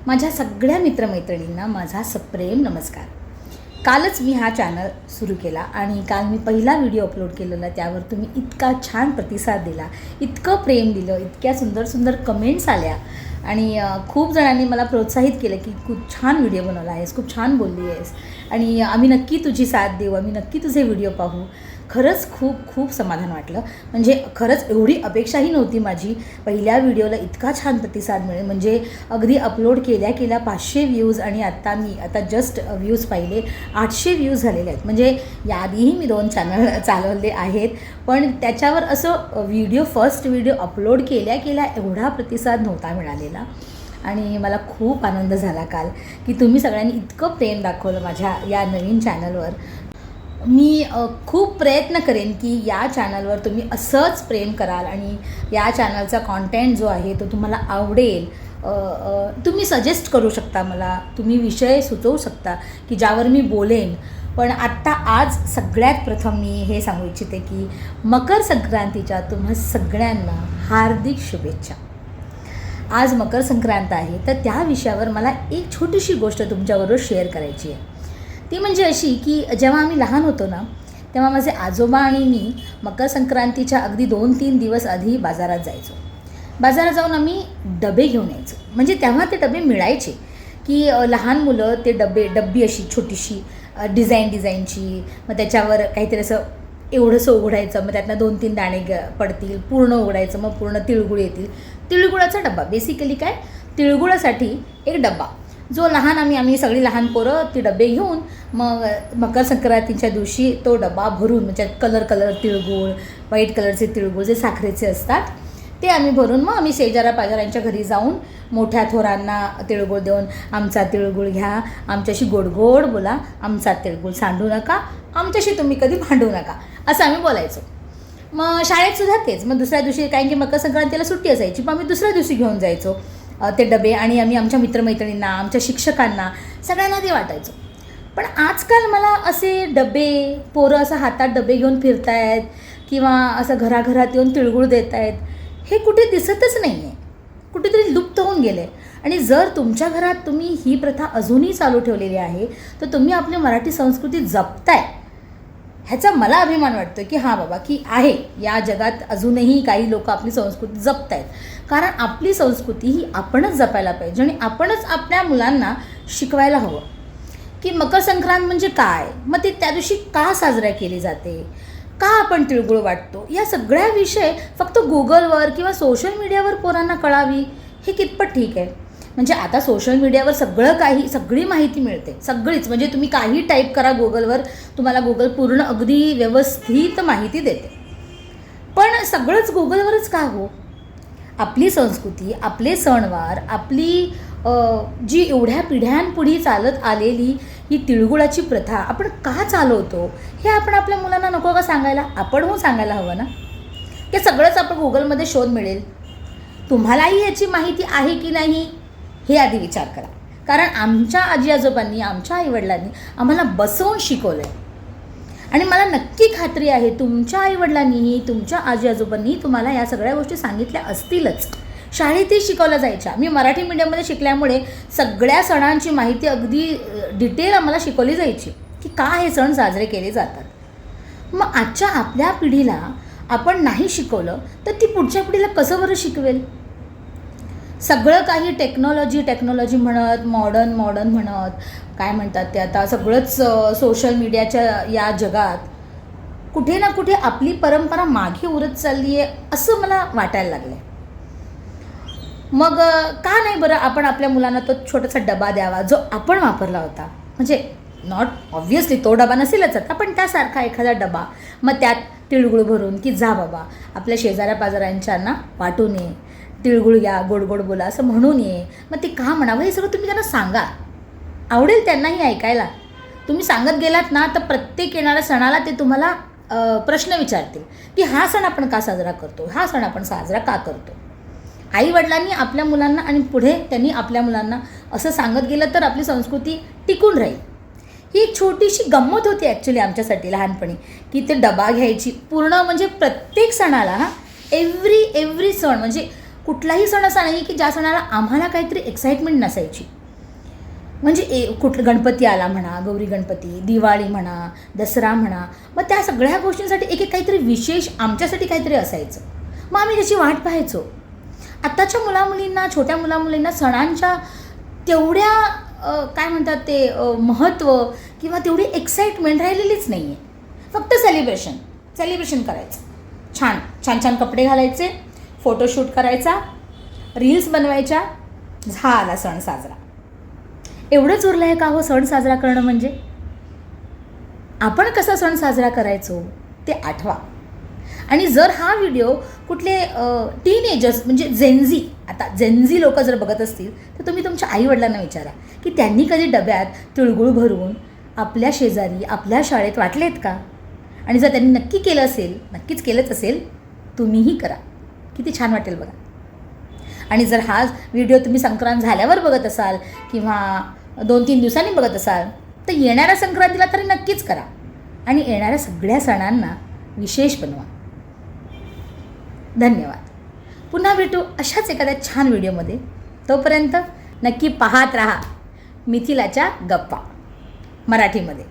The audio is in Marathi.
माझ्या सगळ्या मित्रमैत्रिणींना माझा सप्रेम नमस्कार. कालच मी हा चॅनल सुरू केला आणि काल मी पहिला व्हिडिओ अपलोड केलेला. त्यावर तुम्ही इतका छान प्रतिसाद दिला, इतकं प्रेम दिलं, इतक्या सुंदर सुंदर कमेंट्स आल्या आणि खूप जणांनी मला प्रोत्साहित केलं की खूप छान व्हिडिओ बनवला आहेस, खूप छान बोलली आहेस आणि आम्ही नक्की तुझी साथ देऊ, आम्ही नक्की तुझे व्हिडिओ पाहू. खरंच खूप खूप समाधान वाटलं. म्हणजे खरंच एवढी अपेक्षाही नव्हती माझी पहिल्या व्हिडिओला इतका छान प्रतिसाद मिळेल. म्हणजे अगदी अपलोड केल्या 500 व्ह्यूज आणि आता जस्ट व्ह्यूज पाहिले 800 व्ह्यूज झालेले आहेत. म्हणजे याआधीही मी 2 चॅनल चालवले आहेत, पण त्याच्यावर असं फर्स्ट व्हिडिओ अपलोड केल्या एवढा प्रतिसाद नव्हता मिळालेला. आणि मला खूप आनंद झाला काल की तुम्ही सगळ्यांनी इतकं प्रेम दाखवलं माझ्या या नवीन चॅनलवर. मी खूप प्रयत्न करेन की या चॅनलवर तुम्ही असंच प्रेम कराल आणि या चॅनलचा कॉन्टेंट जो आहे तो तुम्हाला आवडेल. तुम्ही सजेस्ट करू शकता मला, तुम्ही विषय सुचवू शकता की ज्यावर मी बोलेन. पण आज सगळ्यात प्रथम मी हे सांगू इच्छिते की मकर संक्रांतीच्या तुम्हा सगळ्यांना हार्दिक शुभेच्छा. आज मकर संक्रांत आहे, तर त्या विषयावर मला एक छोटीशी गोष्ट तुमच्याबरोबर शेअर करायची आहे. ती म्हणजे अशी की जेव्हा आम्ही लहान होतो ना, तेव्हा माझे आजोबा आणि मी मकर संक्रांतीच्या अगदी 2-3 दिवस आधी बाजारात जायचो. बाजारात जाऊन आम्ही डबे घेऊन यायचो. म्हणजे तेव्हा ते डबे मिळायचे की लहान मुलं ते डब्बी अशी छोटीशी डिझाईनची, मग त्याच्यावर काहीतरी असं एवढंसं उघडायचं, मग त्यातनं 2-3 दाणे पडतील, पूर्ण उघडायचं, मग पूर्ण तिळगुळ येतील. तिळगुळाचा डब्बा, बेसिकली काय, तिळगुळासाठी एक डब्बा, जो आम्ही सगळी लहान पोरं ती डबे घेऊन मग मकर संक्रांतीच्या दिवशी तो डबा भरून, म्हणजे कलर तिळगुळ, व्हाईट कलरचे तिळगुळ जे साखरेचे असतात ते आम्ही भरून मग आम्ही शेजाऱ्या-पाजाऱ्यांच्या घरी जाऊन मोठ्या थोरांना तिळगुळ देऊन, आमचा तिळगुळ घ्या, आमच्याशी गोड बोला, आमचा तिळगुळ सांडू नका, आमच्याशी तुम्ही कधी भांडू नका, असं आम्ही बोलायचो. मग शाळेतसुद्धा तेच. मग दुसऱ्या दिवशी कारण की मकर संक्रांतीला सुट्टी असायची, मग आम्ही दुसऱ्या दिवशी घेऊन जायचो ते डबे आणि आम्ही आमच्या मित्रमैत्रिणींना, आमच्या शिक्षकांना, सगळ्यांना ते वाटायचो. पण आजकाल मला असे डबे, पोरं असं हातात डबे घेऊन फिरतायत किंवा असं घराघरात येऊन तिळगुळ देत आहेत, हे कुठे दिसतच नाही आहे, कुठेतरी लुप्त होऊन गेलं आहे. आणि जर तुमच्या घरात तुम्ही ही प्रथा अजूनही चालू ठेवलेली आहे, तर तुम्ही आपली मराठी संस्कृती जपताय, ह्याचा मला अभिमान वाटतो की हां बाबा, की आहे या जगात अजूनही काही लोक आपली संस्कृती जपत आहेत. कारण आपली संस्कृती ही आपणच जपायला पाहिजे आणि आपणच आपल्या मुलांना शिकवायला हवं की मकर संक्रांत म्हणजे काय, मग ते त्या दिवशी का साजरा केली जाते, का आपण तिळगुळ वाटतो, या सगळ्या विषय फक्त गुगलवर किंवा सोशल मीडियावर पोरांना कळावी हे कितपत ठीक आहे. म्हणजे आता सोशल मीडियावर सगळी माहिती मिळते, सगळीच. म्हणजे तुम्ही काही टाईप करा गुगलवर, तुम्हाला गुगल पूर्ण अगदी व्यवस्थित माहिती देते. पण सगळंच गुगलवरच का हो? आपली संस्कृती, आपले सणवार, आपली जी एवढ्या पिढ्यानपुढी चालत आलेली ही तिळगुळाची प्रथा आपण का चालवतो, हे आपण आपल्या मुलांना नको का सांगायला? आपण सांगायला हवं ना. हे सगळंच आपण गुगलमध्ये शोध मिळेल. तुम्हालाही याची माहिती आहे की नाही हे आधी विचार करा. कारण आमच्या आजी आजोबांनी, आमच्या आईवडिलांनी आम्हाला बसवून शिकवलं आहे आणि मला नक्की खात्री आहे तुमच्या आईवडिलांनीही, तुमच्या आजी आजोबांनीही तुम्हाला या सगळ्या गोष्टी सांगितल्या असतीलच. शाळेतही शिकवल्या जायच्या. मी मराठी मीडियममध्ये शिकल्यामुळे सगळ्या सणांची माहिती अगदी डिटेल आम्हाला शिकवली जायची की का हे सण साजरे केले जातात. मग आजच्या आपल्या पिढीला आपण नाही शिकवलं तर ती पुढच्या पिढीला कसं बरं शिकवेल? सगळं काही टेक्नॉलॉजी म्हणत, मॉडर्न म्हणत, काय म्हणतात ते, आता सगळंच सोशल मीडियाच्या या जगात कुठे ना कुठे आपली परंपरा मागे उरत चालली आहे असं मला वाटायला लागलं आहे. मग का नाही बरं आपण आपल्या मुलांना तो छोटासा डबा द्यावा जो आपण वापरला होता. म्हणजे नॉट ऑब्व्हियसली तो डबा नसेलच आता, पण त्यासारखा एखादा डबा, मग त्यात तिळगुळ भरून की जा बाबा आपल्या शेजाऱ्या-पाजाऱ्यांच्यांना वाटून ये, तिळगुळ घ्या, गोड बोला असं म्हणून ये. मग ते का म्हणावं हे सगळं तुम्ही त्यांना सांगा. आवडेल त्यांनाही ऐकायला. तुम्ही सांगत गेलात ना, तर प्रत्येक येणाऱ्या सणाला ते तुम्हाला प्रश्न विचारतील की हा सण आपण का साजरा करतो, हा सण आपण साजरा का करतो. आईवडिलांनी आपल्या मुलांना आणि पुढे त्यांनी आपल्या मुलांना असं सांगत गेलं तर आपली संस्कृती टिकून राहील. ही एक छोटीशी गंमत होती ॲक्च्युली आमच्यासाठी लहानपणी की ते डबा घ्यायची पूर्ण. म्हणजे प्रत्येक सणाला एव्हरी सण म्हणजे कुठलाही सण असा नाही की ज्या सणाला आम्हाला काहीतरी एक्साइटमेंट नसायची. म्हणजे गणपती आला म्हणा, गौरी गणपती, दिवाळी म्हणा, दसरा म्हणा, मग त्या सगळ्या गोष्टींसाठी एक काहीतरी विशेष आमच्यासाठी काहीतरी असायचं. मग आम्ही त्याची वाट पाहायचो. आत्ताच्या मुलामुलींना, छोट्या मुलामुलींना सणांच्या तेवढ्या काय म्हणतात ते महत्त्व किंवा तेवढी एक्साइटमेंट राहिलेलीच नाही आहे. फक्त सेलिब्रेशन करायचं, छान छान छान कपडे घालायचे, फोटोशूट करायचा, रील्स बनवायच्या, झाला सण साजरा. एवढंच उरलं आहे का हो सण साजरा करणं? म्हणजे आपण कसा सण साजरा करायचो ते आठवा. आणि जर हा व्हिडिओ कुठले टीनएजर्स म्हणजे जेनझी लोक जर बघत असतील तर तुम्ही तुमच्या आईवडिलांना विचारा की त्यांनी कधी डब्यात तिळगुळ भरून आपल्या शेजारी, आपल्या शाळेत वाटलेत का? आणि जर त्यांनी नक्कीच केलंच असेल, तुम्हीही करा. किती छान वाटेल बघा. आणि जर हा व्हिडिओ तुम्ही संक्रांत झाल्यावर बघत असाल किंवा 2-3 दिवसांनी बघत असाल तर येणाऱ्या संक्रांतीला तरी नक्कीच करा. आणि येणाऱ्या सगळ्या सणांना विशेष बनवा. धन्यवाद. पुन्हा भेटू अशाच एखाद्या छान व्हिडिओमध्ये. तोपर्यंत नक्की पाहत राहा मिथिलाच्या गप्पा मराठीमध्ये.